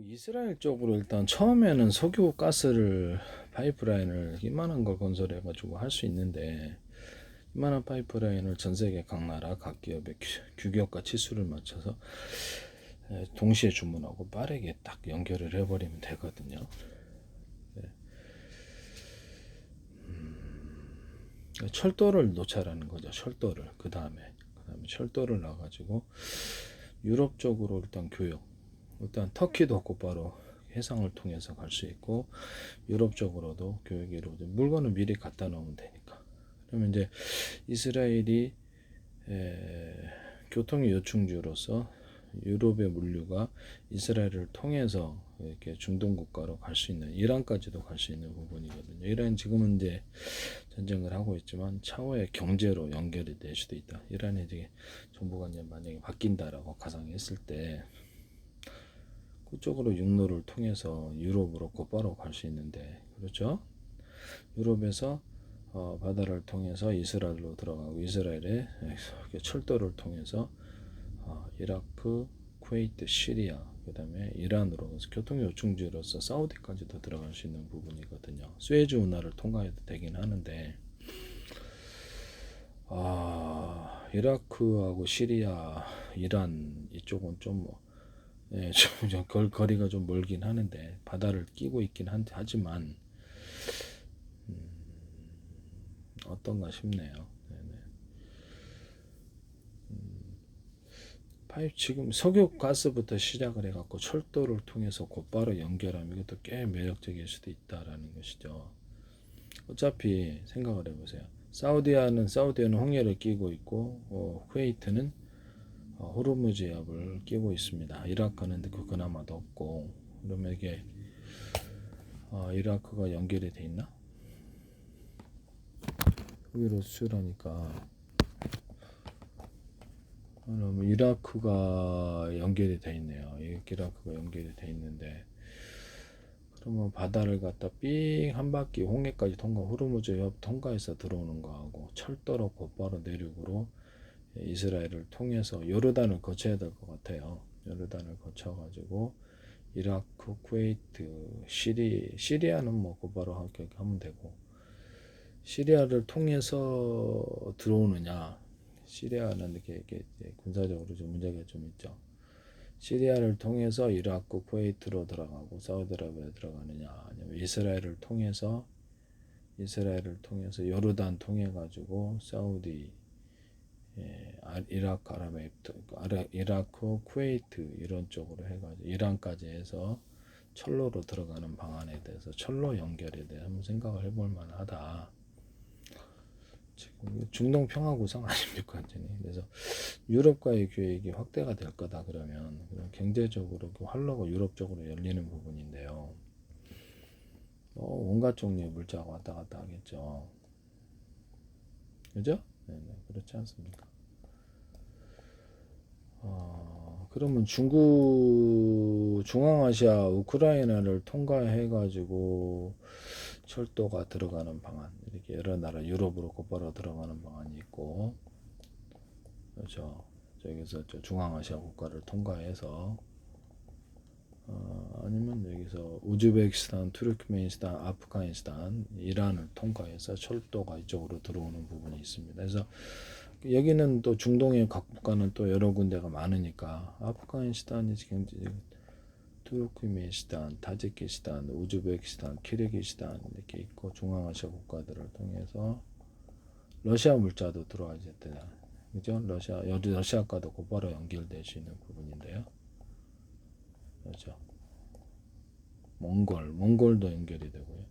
이스라엘 쪽으로 일단 처음에는 석유 가스를 파이프라인을 이만한 걸 건설해 가지고 할 수 있는데, 이만한 파이프라인을 전 세계 각 나라 각 기업의 규격과 치수를 맞춰서 동시에 주문하고 빠르게 딱 연결을 해버리면 되거든요. 네. 철도를 놓자라는 거죠. 철도를 그 다음에 철도를 놔가지고 유럽 쪽으로 일단 교역, 일단 터키도 곧바로 해상을 통해서 갈 수 있고, 유럽 쪽으로도 교역이 이루어져 물건을 미리 갖다 놓으면 되니까. 그러면 이제 이스라엘이 교통의 요충지로서 유럽의 물류가 이스라엘을 통해서 이렇게 중동 국가로 갈 수 있는, 이란까지도 갈 수 있는 부분이거든요. 이란 지금은 이제 전쟁을 하고 있지만 차후에 경제로 연결이 될 수도 있다. 이란의 이제 정부가 이제 만약에 바뀐다라고 가상했을 때 그쪽으로 육로를 통해서 유럽으로 곧바로 갈 수 있는데, 그렇죠? 유럽에서 바다를 통해서 이스라엘로 들어가고, 이스라엘의 철도를 통해서 이라크, 쿠웨이트, 시리아, 그 다음에 이란으로 교통 요충지로서 사우디까지도 들어갈 수 있는 부분이거든요. 스웨즈 운하를 통과해도 되긴 하는데, 이라크하고 시리아, 이란 이쪽은 좀 거리가 좀 멀긴 하는데 바다를 끼고 있긴 하지만 어떤가 싶네요. 지금 석유 가스부터 시작을 해갖고 철도를 통해서 곧바로 연결하면 이것도 꽤 매력적일 수도 있다라는 것이죠. 어차피 생각을 해보세요. 사우디아는 홍해를 끼고 있고, 쿠웨이트는 호르무즈 해협을 끼고 있습니다. 이라크는 그나마도 없고, 그러면 이게 이라크가 연결이 돼 있나? 여기로 수출하니까 그러면 이라크가 연결이 돼 있네요. 이라크가 연결이 돼 있는데, 그러면 바다를 갖다 삥 한 바퀴 홍해까지 호르무즈 해협 통과해서 들어오는 거하고 철도로 곧바로 내륙으로 이스라엘을 통해서 요르단을 거쳐야 될 것 같아요. 요르단을 거쳐가지고 이라크, 쿠웨이트, 시리아는 뭐 곧바로 하면 되고, 시리아를 통해서 들어오느냐, 시리아는 이렇게 군사적으로 좀 문제가 좀 있죠. 시리아를 통해서 이라크, 쿠웨이트로 들어가고 사우디아라비아에 들어가느냐, 아니면 이스라엘을 통해서 요르단 통해 가지고 사우디, 이라크, 쿠웨이트 이런 쪽으로 해가지고 이란까지 해서 철로로 들어가는 방안에 대해서, 철로 연결에 대해 한번 생각을 해볼 만하다. 지금 중동 평화 구상 아닙니까, 완전히. 그래서 유럽과의 교역이 확대가 될 거다 그러면 경제적으로 그 활로가 유럽 쪽으로 열리는 부분인데요. 온갖 종류의 물자가 왔다 갔다 하겠죠. 그죠? 네네, 그렇지 않습니까? 그러면 중앙아시아, 우크라이나를 통과해가지고 철도가 들어가는 방안, 이렇게 여러 나라 유럽으로 곧바로 들어가는 방안이 있고, 그렇죠. 저기서 중앙아시아 국가를 통과해서 아니면 여기서 우즈베키스탄, 투르크메니스탄, 아프가니스탄, 이란을 통과해서 철도가 이쪽으로 들어오는 부분이 있습니다. 그래서 여기는 또 중동의 각 국가는 또 여러 군데가 많으니까, 아프가니스탄이 지금 투르크메니스탄, 타지키스탄, 우즈베키스탄, 키르기스탄 이렇게 있고, 중앙아시아 국가들을 통해서 러시아 물자도 들어와야 되잖아요. 그죠? 러시아과도 곧바로 연결될 수 있는 부분인데요. 그렇죠. 몽골도 연결이 되고요.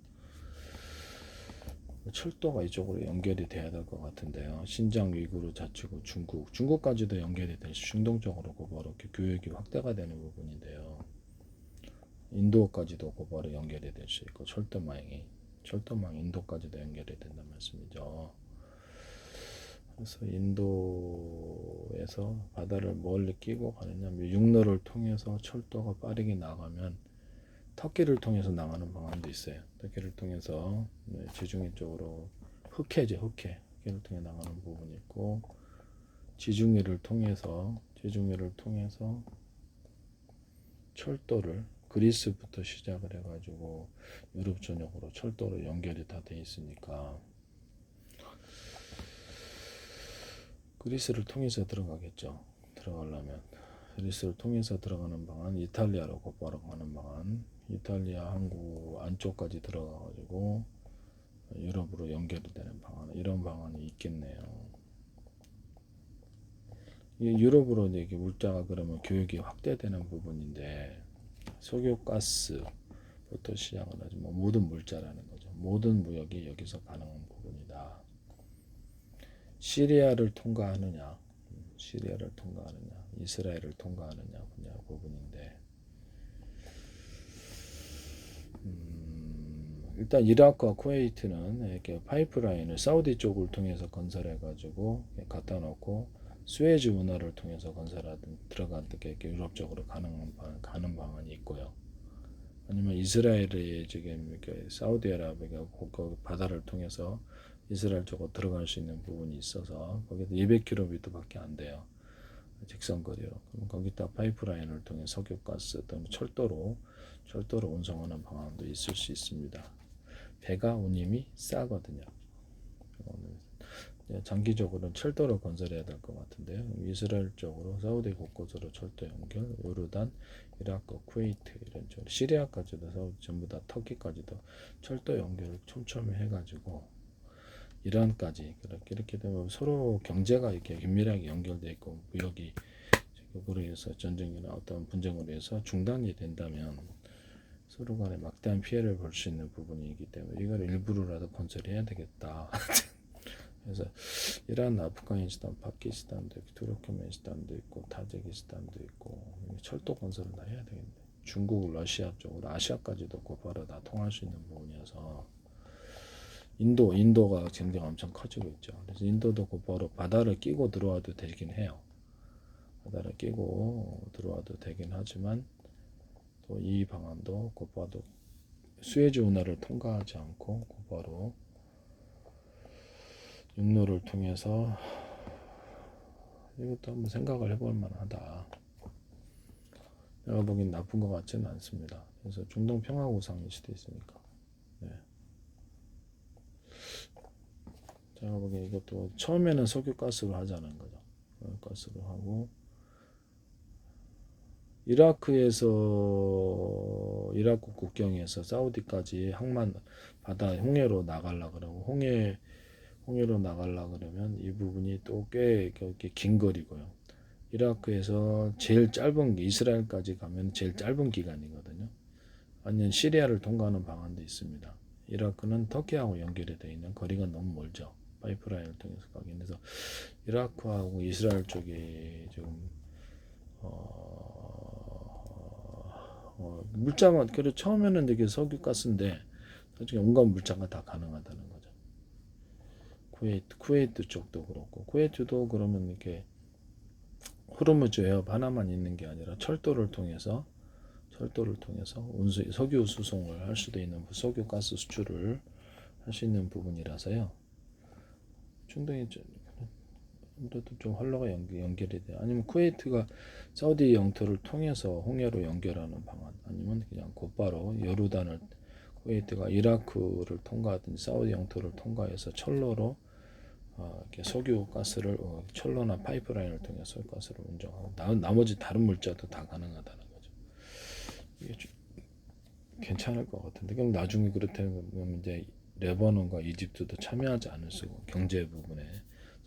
철도가 이쪽으로 연결이 돼야 될 것 같은데요. 신장, 위구르, 자치구, 중국까지도 연결이 될 수, 중동 쪽으로 곧바로 이렇게 교역이 확대가 되는 부분인데요. 인도까지도 곧바로 연결이 될 수 있고, 철도망 인도까지도 연결이 된다는 말씀이죠. 그래서 인도에서 바다를 멀리 끼고 가느냐, 육로를 통해서 철도가 빠르게 나가면 터키를 통해서 나가는 방안도 있어요. 터키를 통해서 지중해 쪽으로, 흑해를 통해 나가는 부분이 있고, 지중해를 통해서 철도를 그리스부터 시작을 해가지고 유럽 전역으로 철도로 연결이 다 돼 있으니까 그리스를 통해서 들어가겠죠. 들어가려면 그리스를 통해서 들어가는 방안, 이탈리아로 곧바로 가는 방안, 이탈리아 항구 안쪽까지 들어가가지고 유럽으로 연결이 되는 방안, 이런 방안이 있겠네요. 유럽으로 이게 물자가 그러면 교역이 확대되는 부분인데 석유가스부터 시작을 하죠. 뭐 모든 물자라는 거죠. 모든 무역이 여기서 가능한 부분이다. 시리아를 통과하느냐, 시리아를 통과하느냐, 이스라엘을 통과하느냐 분야 부분인데 일단 이라크와 쿠웨이트는 이렇게 파이프라인을 사우디 쪽을 통해서 건설해 가지고 갖다 놓고 수에즈 운하를 통해서 건설하든 들어가게 유럽 쪽으로 가는 방안이 있고요. 아니면 이스라엘이 지금 이렇게 사우디아라비아가 그 바다를 통해서 이스라엘 쪽으로 들어갈 수 있는 부분이 있어서 거기도 200km밖에 안 돼요. 직선거리로. 그럼 거기다 파이프라인을 통해 석유가스 또는 철도로 운송하는 방안도 있을 수 있습니다. 배가 운임이 싸거든요. 장기적으로는 철도로 건설해야 될 것 같은데요. 이스라엘 쪽으로 사우디 곳곳으로 철도 연결, 요르단, 이라크, 쿠웨이트 이런 쪽, 시리아까지도 사우디 전부 다 터키까지도 철도 연결을 촘촘히 해가지고 이란까지 이렇게 되면 서로 경제가 이렇게 긴밀하게 연결돼 있고 무역이 그로 해서 전쟁이나 어떤 분쟁으로 해서 중단이 된다면 서로 간에 막대한 피해를 볼 수 있는 부분이기 때문에 이걸 일부러라도 건설해야 되겠다. 그래서 이란, 아프가니스탄, 파키스탄도 있고 투르크메니스탄도 있고 타지키스탄도 있고 철도 건설을 다 해야 되겠네. 중국, 러시아 쪽으로 아시아까지도 곧바로 다 통할 수 있는 부분이어서 인도가 굉장히 엄청 커지고 있죠. 그래서 인도도 곧바로 바다를 끼고 들어와도 되긴 해요. 바다를 끼고 들어와도 되긴 하지만 또 이 방안도 곧바로 수에즈 운하를 통과하지 않고 곧바로 육로를 통해서 이것도 한번 생각을 해볼 만하다. 내가 보기엔 나쁜 것 같지는 않습니다. 그래서 중동 평화 우상일 수도 있으니까. 네. 제가 보기엔 이것도 처음에는 석유가스로 하자는 거죠. 가스로 하고 이라크에서 이라크 국경에서 사우디까지 항만 바다 홍해로 나가려 그러고 홍해로 나가려 그러면 이 부분이 또 꽤 이렇게 긴 거리고요. 이라크에서 제일 짧은 게 이스라엘까지 가면 제일 짧은 기간이거든요. 아니면 시리아를 통과하는 방안도 있습니다. 이라크는 터키하고 연결이 되어 있는 거리가 너무 멀죠. 파이프라인을 통해서 가기. 그래서 이라크하고 이스라엘 쪽이 지금 물자만 그래 처음에는 되게 석유가스인데 나중에 온갖 물자가 다 가능하다는 거죠. 쿠웨이트 쪽도 그렇고 쿠웨이트도 그러면 이렇게 호르무즈 해협 하나만 있는 게 아니라 철도를 통해서 석유 수송을 할 수도 있는 석유 가스 수출을 할 수 있는 부분이라서요. 중동이 좀 활로가 연결이 돼요. 아니면 쿠웨이트가 사우디 영토를 통해서 홍해로 연결하는 방안, 아니면 그냥 곧바로 요르단을 쿠웨이트가 이라크를 통과하든지 사우디 영토를 통과해서 철로로 이렇게 석유 가스를 철로나 파이프라인을 통해 석유 가스를 운송하고 나머지 다른 물자도 다 가능하다는 거죠. 이게 좀 괜찮을 것 같은데 그럼 나중에 그렇다면 이제 레바논과 이집트도 참여하지 않을 수 경제 부분에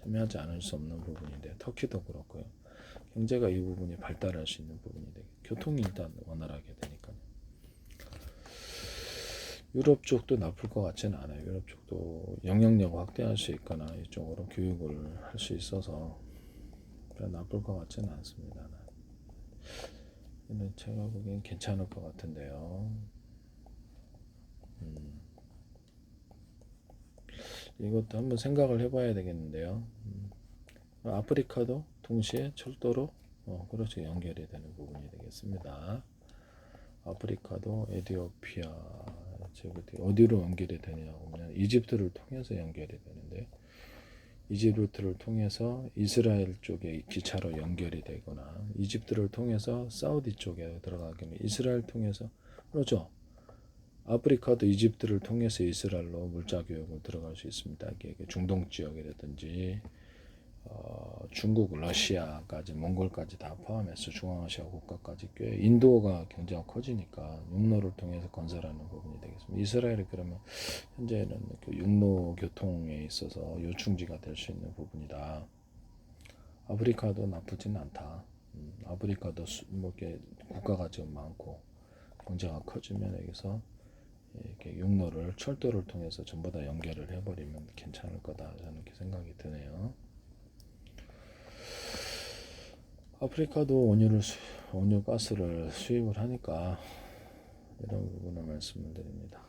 참여하지 않을 수 없는 부분인데 터키도 그렇고요. 경제가 이 부분이 발달할 수 있는 부분이 되게 교통이 일단 원활하게 되니까요. 유럽 쪽도 나쁠 것 같지는 않아요. 유럽 쪽도 영향력을 확대할 수 있거나 이쪽으로 교육을 할 수 있어서 나쁠 것 같지는 않습니다. 근데 제가 보기엔 괜찮을 것 같은데요. 이것도 한번 생각을 해봐야 되겠는데요. 아프리카도 동시에 철도로 그렇죠 연결이 되는 부분이 되겠습니다. 아프리카도 에티오피아 어디로 연결이 되냐고 하면 이집트를 통해서 연결이 되는데 이집트를 통해서 이스라엘 쪽에 기차로 연결이 되거나 이집트를 통해서 사우디 쪽에 들어가기는 이스라엘 통해서 그렇죠. 아프리카도 이집트를 통해서 이스라엘로 물자 교역을 들어갈 수 있습니다. 이게 중동 지역이라든지 중국, 러시아까지, 몽골까지 다 포함해서 중앙아시아 국가까지 꽤 인도가 경제가 커지니까 육로를 통해서 건설하는 부분이 되겠습니다. 이스라엘이 그러면 현재는 그 육로 교통에 있어서 요충지가 될 수 있는 부분이다. 아프리카도 나쁘진 않다. 아프리카도 뭐 이렇게 국가가 지금 많고 경제가 커지면 여기서 이렇게 육로를 철도를 통해서 전부 다 연결을 해버리면 괜찮을 거다 저는 이렇게 생각이 드네요. 아프리카도 원유 가스를 수입을 하니까 이런 부분을 말씀을 드립니다.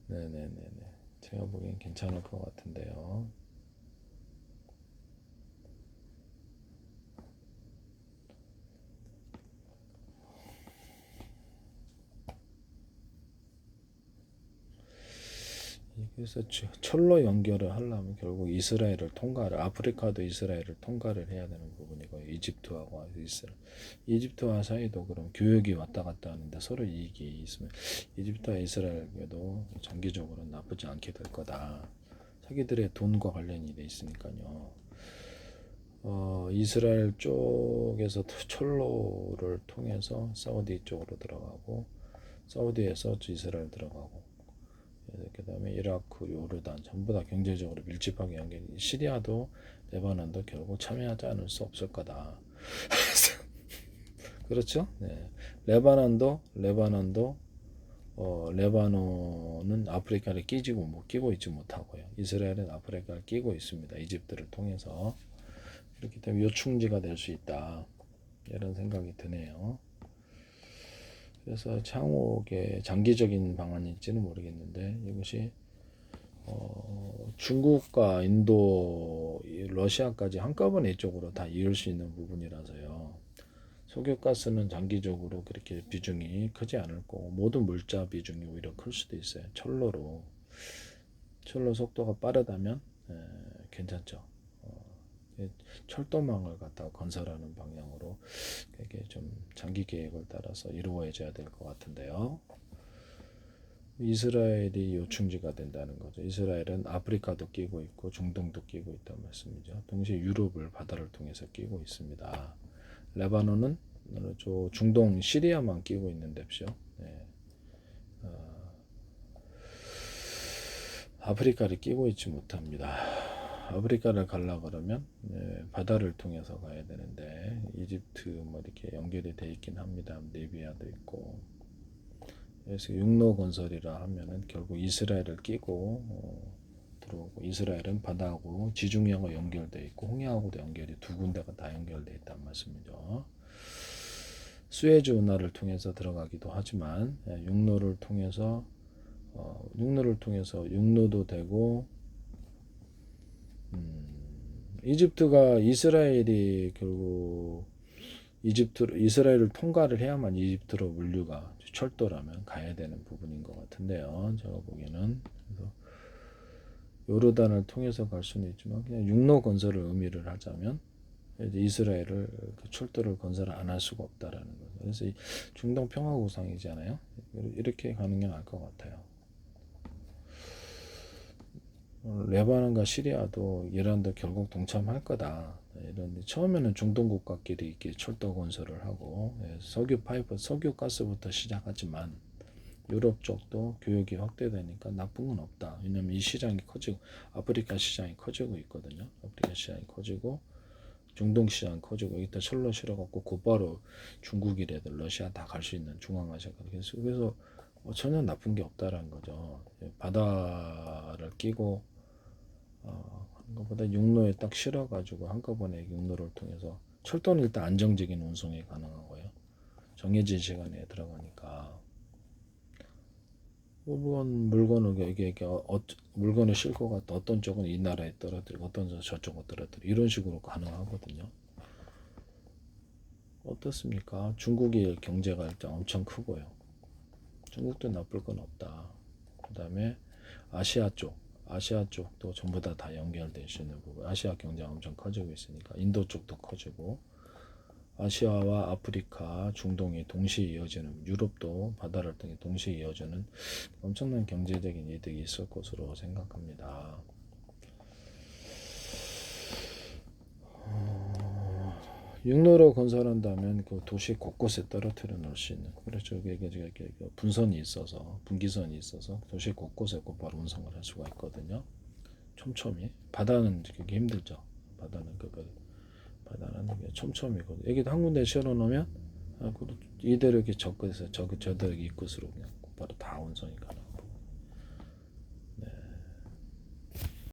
네네네네. 제가 보기엔 괜찮을 것 같은데요. 그래서 철로 연결을 하려면 결국 이스라엘을 통과를 아프리카도 이스라엘을 통과를 해야 되는 부분이고 이집트하고 이스라엘 이집트와 사이도 그럼 교역이 왔다 갔다 하는데 서로 이익이 있으면 이집트와 이스라엘에도 장기적으로 나쁘지 않게 될 거다. 자기들의 돈과 관련이 돼 있으니까요. 이스라엘 쪽에서 철로를 통해서 사우디 쪽으로 들어가고 사우디에서 이스라엘 들어가고 그 다음에 이라크, 요르단 전부 다 경제적으로 밀집하게 연결이 시리아도 레바논도 결국 참여하지 않을 수 없을 거다. 그렇죠? 네. 레바논도 레바논은 아프리카를 끼고 있지 못하고요. 이스라엘은 아프리카를 끼고 있습니다. 이집트를 통해서 그렇기 때문에 요충지가 될 수 있다. 이런 생각이 드네요. 그래서 향후에 장기적인 방안일지는 모르겠는데 이것이 중국과 인도, 러시아까지 한꺼번에 이쪽으로 다 이을 수 있는 부분이라서요. 석유가스는 장기적으로 그렇게 비중이 크지 않을 거고 모든 물자 비중이 오히려 클 수도 있어요. 철로 속도가 빠르다면 괜찮죠. 철도망을 갖다가 건설하는 방향으로 이게 좀 장기 계획을 따라서 이루어져야 될 것 같은데요. 이스라엘이 요충지가 된다는 거죠. 이스라엘은 아프리카도 끼고 있고 중동도 끼고 있다는 말씀이죠. 동시에 유럽을 바다를 통해서 끼고 있습니다. 레바논은 중동 시리아만 끼고 있는 데죠. 네. 아프리카를 끼고 있지 못합니다. 아프리카를 가려 그러면 바다를 통해서 가야 되는데 이집트 뭐 이렇게 연결이 돼 있긴 합니다. 리비아도 있고 그래서 육로 건설이라 하면은 결국 이스라엘을 끼고 들어오고 이스라엘은 바다하고 지중해하고 연결돼 있고 홍해하고도 연결이 두 군데가 다 연결돼 있단 말씀이죠. 수에즈 운하를 통해서 들어가기도 하지만 육로를 통해서 육로도 되고 이집트가 이스라엘이 결국 이스라엘을 통과를 해야만 이집트로 물류가 철도라면 가야 되는 부분인 것 같은데요. 제가 보기에는 그래서 요르단을 통해서 갈 수는 있지만 그냥 육로 건설을 의미를 하자면 이스라엘을 철도를 건설 안 할 수가 없다라는 거죠. 그래서 중동 평화 구상이잖아요. 이렇게 가는 게 나을 것 같아요. 레바논과 시리아도 이란도 결국 동참할 거다. 이런 처음에는 중동 국가끼리 이렇게 철도 건설을 하고 석유 파이프, 석유 가스부터 시작하지만 유럽 쪽도 교역이 확대되니까 나쁜 건 없다. 왜냐하면 이 시장이 커지고 아프리카 시장이 커지고 있거든요. 아프리카 시장이 커지고 중동 시장 커지고 이따 철로 실어갖고 곧바로 중국이라든 러시아 다 갈 수 있는 중앙아시아가 그래서 전혀 나쁜 게 없다라는 거죠. 바다를 끼고 하는 것보다 육로에 딱 실어가지고 한꺼번에 육로를 통해서 철도는 일단 안정적인 운송이 가능하고요. 정해진 시간에 들어가니까 물건을 이게 물건을 싣고 갔다 어떤 쪽은 이 나라에 떨어뜨리고 어떤 쪽은 저쪽으로 떨어뜨리고 이런 식으로 가능하거든요. 어떻습니까? 중국의 경제가 일단 엄청 크고요. 중국도 나쁠 건 없다. 그 다음에 아시아 쪽도 전부 다 연결될 수 있는 부분. 아시아 경제가 엄청 커지고 있으니까 인도 쪽도 커지고 아시아와 아프리카, 중동이 동시에 이어지는 유럽도 바다를 통해 동시에 이어지는 엄청난 경제적인 이득이 있을 것으로 생각합니다. 육로로 건설한다면 그 도시 곳곳에 떨어뜨려 놓을 수 있는 그렇죠. 이게 분기선이 있어서 도시 곳곳에 곧바로 운송을 할 수가 있거든요. 촘촘히 바다는 그게 힘들죠. 바다는 게 촘촘히고 여기도 한 군데 실어놓으면 이대로 이렇게 접근해서 저대로 입구수로 그냥 곧바로 다 운송이 가능.